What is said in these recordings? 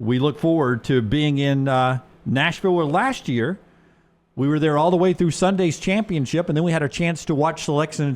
we look forward to being in Nashville, where last year we were there all the way through Sunday's championship, and then we had a chance to watch Selection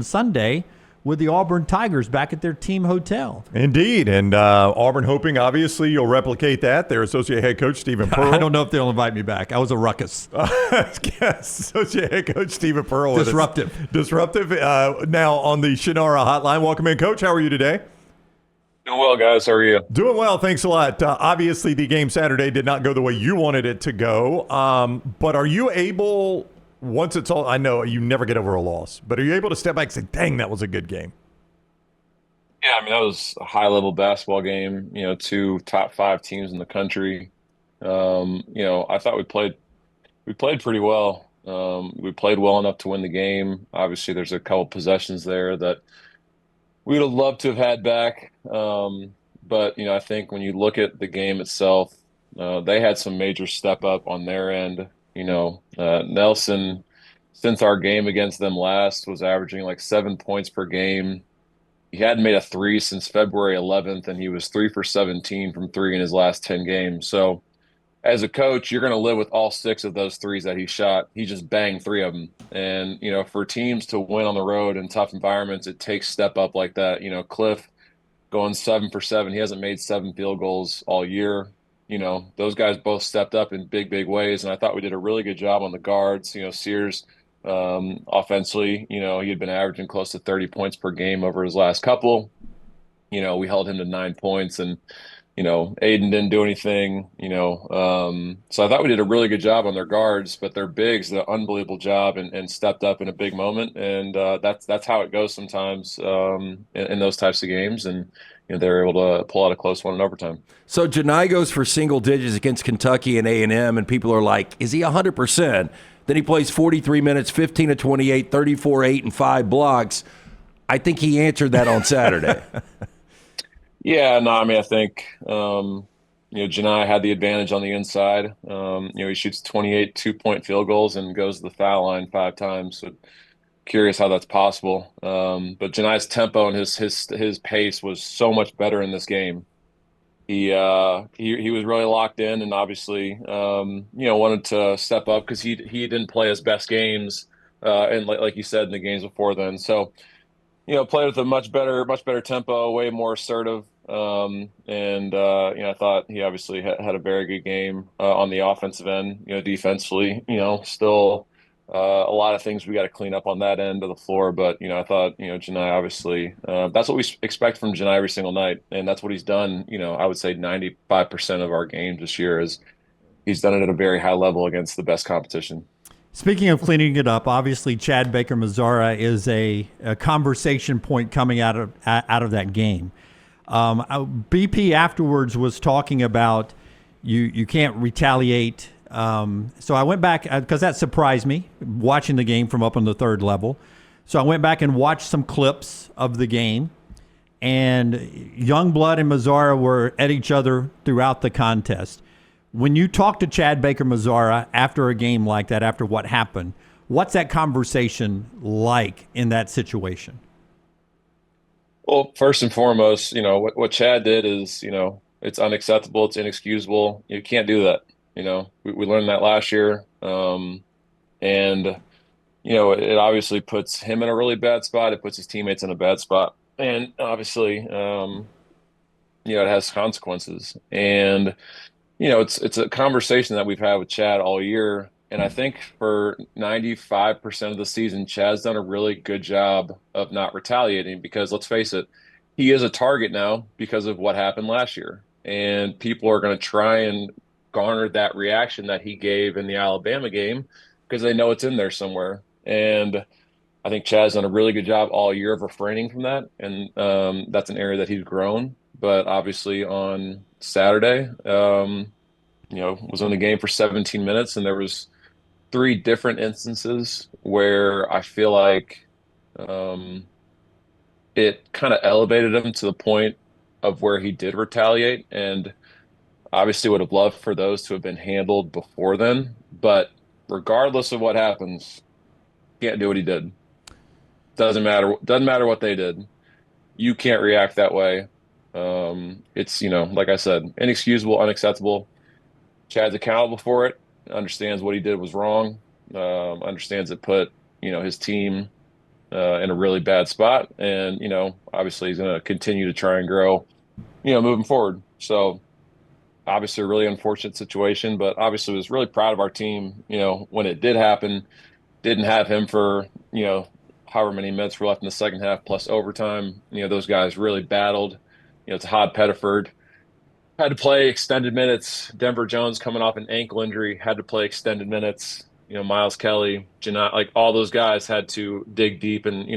Sunday with the Auburn Tigers back at their team hotel. Indeed, and Auburn hoping, obviously, you'll replicate that. Their associate head coach, Stephen Pearl. I don't know if they'll invite me back. I was a ruckus. Associate head coach Stephen Pearl. Disruptive. Now on the Shannara hotline. Welcome in, Coach. How are you today? Doing well, guys. How are you? Doing well. Thanks a lot. Obviously, the game Saturday did not go the way you wanted it to go, but are you able – once it's all, I know you never get over a loss, but are you able to step back and say, dang, that was a good game? Yeah, I mean, that was a high-level basketball game, two top 5 teams in the country. I thought we played pretty well. We played well enough to win the game. Obviously, there's a couple possessions there that we would have loved to have had back. But, I think when you look at the game itself, they had some major step up on their end. Nelson, since our game against them last, was averaging like 7 points per game. He hadn't made a three since February 11th, and he was 3 for 17 from three in his last 10 games. So as a coach, you're going to live with all 6 of those threes that he shot. He just banged 3 of them. And, for teams to win on the road in tough environments, it takes step up like that. Cliff going 7 for 7. He hasn't made 7 field goals all year. Those guys both stepped up in big, big ways, and I thought we did a really good job on the guards. Sears, offensively, he had been averaging close to 30 points per game over his last couple. We held him to 9 points, and, Aiden didn't do anything, so I thought we did a really good job on their guards, but their bigs did an unbelievable job and stepped up in a big moment, and that's how it goes sometimes in those types of games, and they're able to pull out a close one in overtime. So Johni goes for single digits against Kentucky and A&M, and people are like, is he 100%? Then he plays 43 minutes, 15 to 28, 34, 8, and 5 blocks. I think he answered that on Saturday. Yeah, no, I mean, I think, Johni had the advantage on the inside. He shoots 28 2-point field goals and goes to the foul line 5 times. So curious how that's possible. But Johni's tempo and his pace was so much better in this game. He was really locked in, and obviously, wanted to step up because he didn't play his best games, and like you said, in the games before then. So, played with a much better tempo, way more assertive. I thought he obviously had a very good game on the offensive end. Defensively, still a lot of things we got to clean up on that end of the floor. But I thought Johni, obviously, that's what we expect from Johni every single night, and that's what he's done. I would say 95% of our games this year is he's done it at a very high level against the best competition. Speaking of cleaning it up, obviously Chad Baker-Mazara is a conversation point coming out of that game. BP afterwards was talking about you can't retaliate. So I went back because that surprised me watching the game from up on the 3rd level. So I went back and watched some clips of the game, and Youngblood and Mazara were at each other throughout the contest. When you talk to Chad Baker-Mazara after a game like that, after what happened, what's that conversation like in that situation? Well, first and foremost, what Chad did is, it's unacceptable. It's inexcusable. You can't do that. We learned that last year. It obviously puts him in a really bad spot. It puts his teammates in a bad spot. And obviously, it has consequences. And, it's a conversation that we've had with Chad all year. And I think for 95% of the season, Chad's done a really good job of not retaliating because, let's face it, he is a target now because of what happened last year. And people are going to try and garner that reaction that he gave in the Alabama game because they know it's in there somewhere. And I think Chad's done a really good job all year of refraining from that. And that's an area that he's grown. But obviously on Saturday, was in the game for 17 minutes, and there was 3 different instances where I feel like it kind of elevated him to the point of where he did retaliate, and obviously would have loved for those to have been handled before then. But regardless of what happens, can't do what he did. Doesn't matter what they did. You can't react that way. It's, like I said, inexcusable, unacceptable. Chad's accountable for it, understands what he did was wrong, understands it put, his team in a really bad spot. And, obviously he's going to continue to try and grow, moving forward. So obviously a really unfortunate situation, but obviously was really proud of our team, when it did happen. Didn't have him for, however many minutes were left in the second half plus overtime. Those guys really battled. Todd Pettiford had to play extended minutes. Denver Jones coming off an ankle injury had to play extended minutes. Miles Kelly, like all those guys had to dig deep and,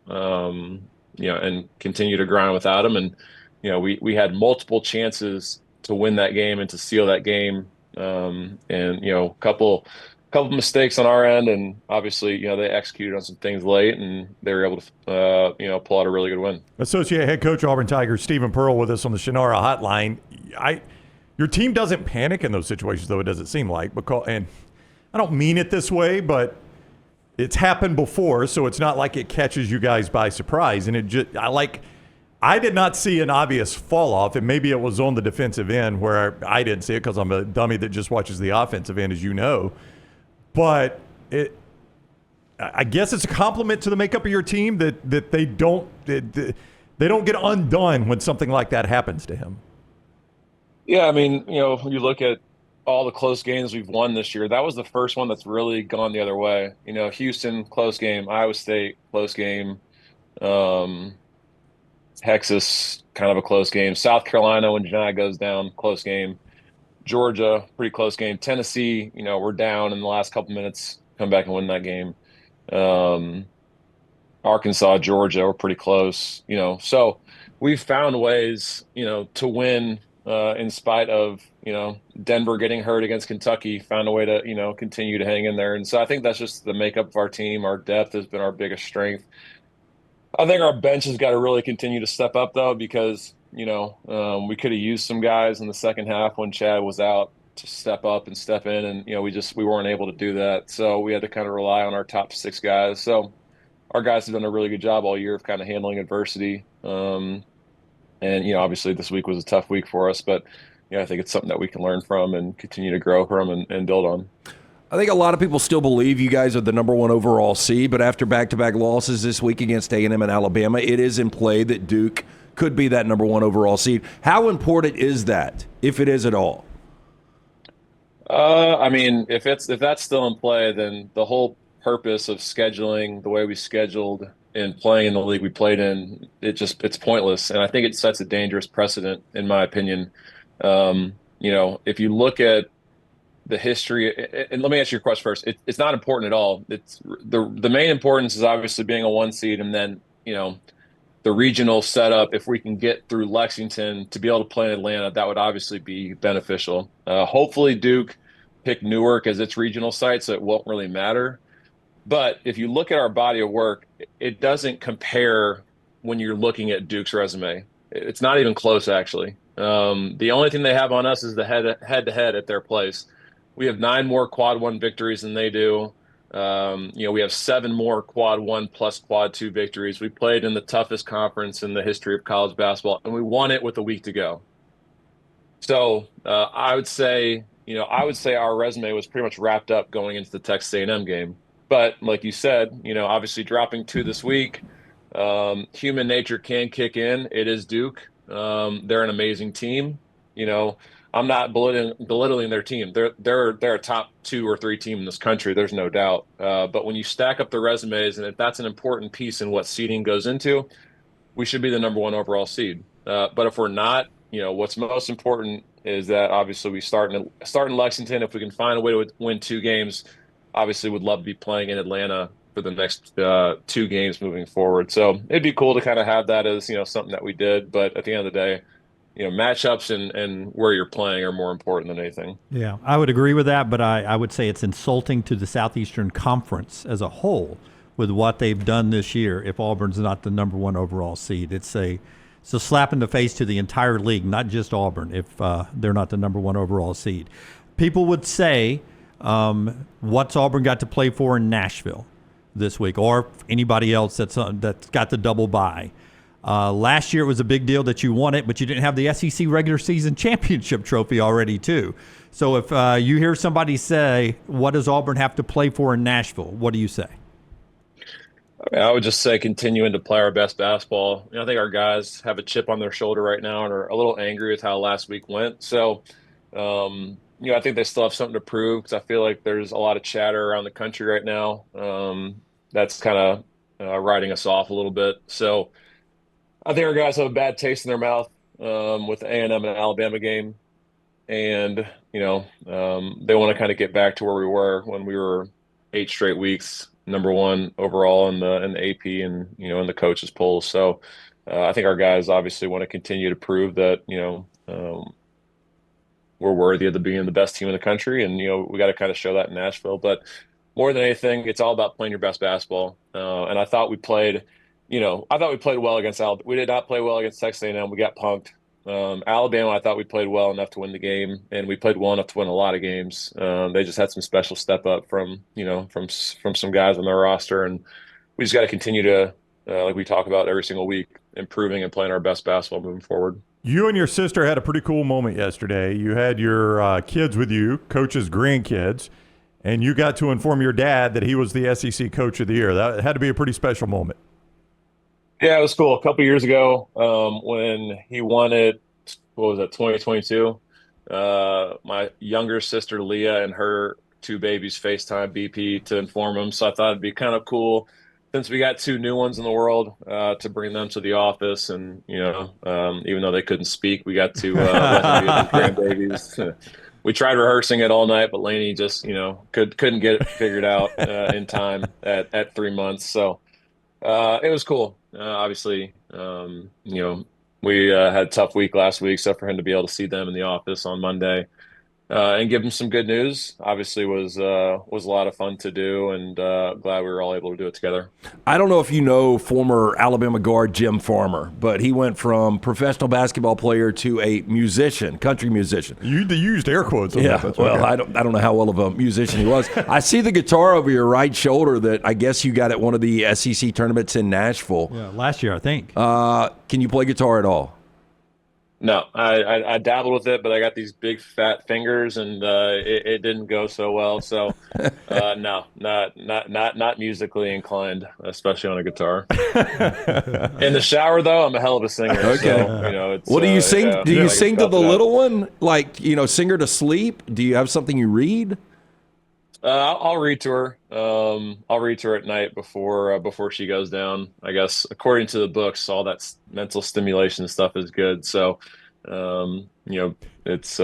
and continue to grind without him. And, we had multiple chances to win that game and to seal that game. And, couple mistakes on our end, and obviously, they executed on some things late, and they were able to, pull out a really good win. Associate head coach Auburn Tigers Stephen Pearl with us on the Shannara hotline. Your team doesn't panic in those situations, though, it doesn't seem like, and I don't mean it this way, but it's happened before, so it's not like it catches you guys by surprise. And I did not see an obvious fall off, and maybe it was on the defensive end where I didn't see it because I'm a dummy that just watches the offensive end, as you know. But I guess it's a compliment to the makeup of your team that they don't get undone when something like that happens to him. Yeah, I mean, you look at all the close games we've won this year. That was the first one that's really gone the other way. Houston, close game. Iowa State, close game. Texas, kind of a close game. South Carolina, when Johni goes down, close game. Georgia, pretty close game. Tennessee, we're down in the last couple minutes, come back and win that game. Arkansas, Georgia, we're pretty close. So we've found ways, to win in spite of, Denver getting hurt against Kentucky, found a way to, continue to hang in there. And so I think that's just the makeup of our team. Our depth has been our biggest strength. I think our bench has got to really continue to step up, though, because we could have used some guys in the second half when Chad was out to step up and step in, and we weren't able to do that. So we had to kind of rely on our top 6 guys. So our guys have done a really good job all year of kind of handling adversity. And obviously this week was a tough week for us, but I think it's something that we can learn from and continue to grow from and build on. I think a lot of people still believe you guys are the number 1 overall seed, but after back-to-back losses this week against A&M and Alabama, it is in play that Duke could be that number 1 overall seed. How important is that, if it is at all? I mean, if that's still in play, then the whole purpose of scheduling the way we scheduled and playing in the league we played in, it's pointless. And I think it sets a dangerous precedent, in my opinion. If you look at the history, and let me answer your question first. It's not important at all. It's the main importance is obviously being a 1 seed, and then the regional setup. If we can get through Lexington to be able to play in Atlanta, that would obviously be beneficial. Hopefully, Duke picked Newark as its regional site, so it won't really matter. But if you look at our body of work, it doesn't compare when you're looking at Duke's resume. It's not even close, actually. The only thing they have on us is the head-to-head at their place. We have 9 more quad 1 victories than they do. We have 7 more quad 1 plus quad 2 victories. We played in the toughest conference in the history of college basketball, and we won it with a week to go. So I would say our resume was pretty much wrapped up going into the Texas A&M game. But like you said, obviously dropping 2 this week, human nature can kick in. It is Duke. They're an amazing team. I'm not belittling their team. They're a top 2 or 3 team in this country. There's no doubt. But when you stack up the resumes, and if that's an important piece in what seeding goes into, we should be the number 1 overall seed. But if we're not, what's most important is that obviously we start in Lexington. If we can find a way to win 2 games, obviously would love to be playing in Atlanta for the next 2 games moving forward. So it'd be cool to kind of have that as something that we did. But at the end of the day, matchups and where you're playing are more important than anything. Yeah, I would agree with that, but I would say it's insulting to the Southeastern Conference as a whole with what they've done this year if Auburn's not the number 1 overall seed. It's a slap in the face to the entire league, not just Auburn, if they're not the number 1 overall seed. People would say, what's Auburn got to play for in Nashville this week, or anybody else that's got the double bye? Last year it was a big deal that you won it, but you didn't have the SEC regular season championship trophy already too. So if you hear somebody say, what does Auburn have to play for in Nashville? What do you say? I would just say continuing to play our best basketball. I think our guys have a chip on their shoulder right now and are a little angry with how last week went. So, I think they still have something to prove because I feel like there's a lot of chatter around the country right now that's kind of writing us off a little bit. So I think our guys have a bad taste in their mouth with the A&M and Alabama game. And, they want to kind of get back to where we were when we were 8 straight weeks #1 overall in the AP and in the coaches polls. So I think our guys obviously want to continue to prove that we're worthy of being the best team in the country, and we got to kind of show that in Nashville. But more than anything, it's all about playing your best basketball. And I thought we played well against Alabama. We did not play well against Texas A&M. We got punked. Alabama, I thought we played well enough to win the game, and we played well enough to win a lot of games. They just had some special step up from some guys on their roster, and we just got to continue to, like we talk about every single week, improving and playing our best basketball moving forward. You and your sister had a pretty cool moment yesterday. You had your kids with you, coach's grandkids, and you got to inform your dad that he was the SEC Coach of the Year. That had to be a pretty special moment. Yeah, it was cool. A couple years ago, when he won it, 2022? My younger sister Leah and her 2 babies FaceTime BP to inform him. So I thought it'd be kind of cool, since we got 2 new ones in the world, to bring them to the office. And even though they couldn't speak, we got to let them be the grandbabies. We tried rehearsing it all night, but Laney just couldn't get it figured out in time at 3 months. So it was cool. Obviously, we had a tough week last week, so for him to be able to see them in the office on Monday and give them some good news, obviously was a lot of fun to do, and glad we were all able to do it together. I don't know if you know former Alabama guard Jim Farmer, but he went from professional basketball player to a musician, country musician. You used air quotes on yeah, that. well, okay. I don't know how well of a musician he was. I see the guitar over your right shoulder that I guess you got at one of the SEC tournaments in Nashville. Yeah, last year, I think. Can you play guitar at all? No, I dabbled with it, but I got these big fat fingers, and it didn't go so well. So, no, not musically inclined, especially on a guitar. In the shower, though, I'm a hell of a singer. Okay. So, it's, What do you sing? Yeah, do you sing to the it little one? Like, sing her to sleep? Do you have something you read? I'll read to her. I'll read to her at night before she goes down. I guess according to the books, all that mental stimulation stuff is good. So, it's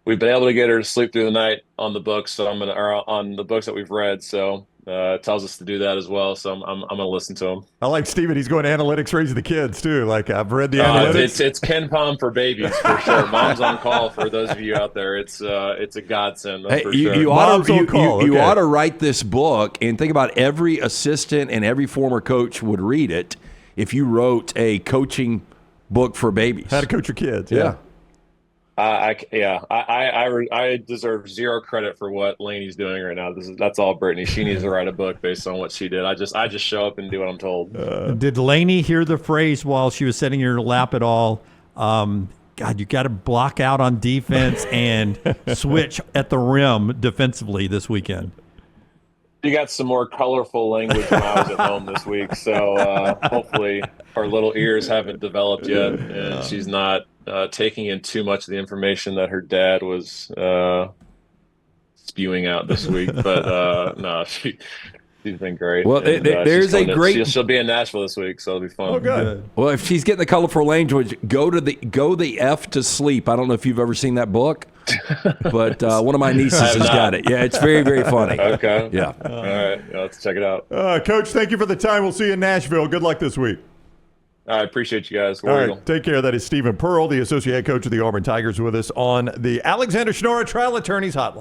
we've been able to get her to sleep through the night on the books. So on the books that we've read. So it tells us to do that as well. So I'm gonna listen to them. I like Steven. He's going analytics raising the kids too. Like, I've read the analytics. It's Ken Pom for babies for sure. Mom's on call for those of you out there. It's a godsend. That's for sure. You Mom's on call. You Okay. ought to write this book and think about every assistant and every former coach would read it if you wrote a coaching book for babies. How to coach your kids. Yeah. I deserve zero credit for what Laney's doing right now. That's all Brittany. She needs to write a book based on what she did. I just show up and do what I'm told. Did Laney hear the phrase while she was sitting in your lap at all? God, you got to block out on defense and switch at the rim defensively this weekend. You got some more colorful language when I was at home this week, so hopefully her little ears haven't developed yet, and she's not taking in too much of the information that her dad was spewing out this week. But no, she's been great. Well, there's a great. She'll be in Nashville this week, so it'll be fun. Oh, good. Well, if she's getting the colorful language, go the F to sleep. I don't know if you've ever seen that book, but one of my nieces has got it. Yeah, it's very, very funny. Okay. Yeah. All right. Let's check it out. Coach, thank you for the time. We'll see you in Nashville. Good luck this week. I appreciate you guys. All right, take care. That is Stephen Pearl, the associate head coach of the Auburn Tigers, with us on the Alexander Schnorr Trial Attorneys Hotline.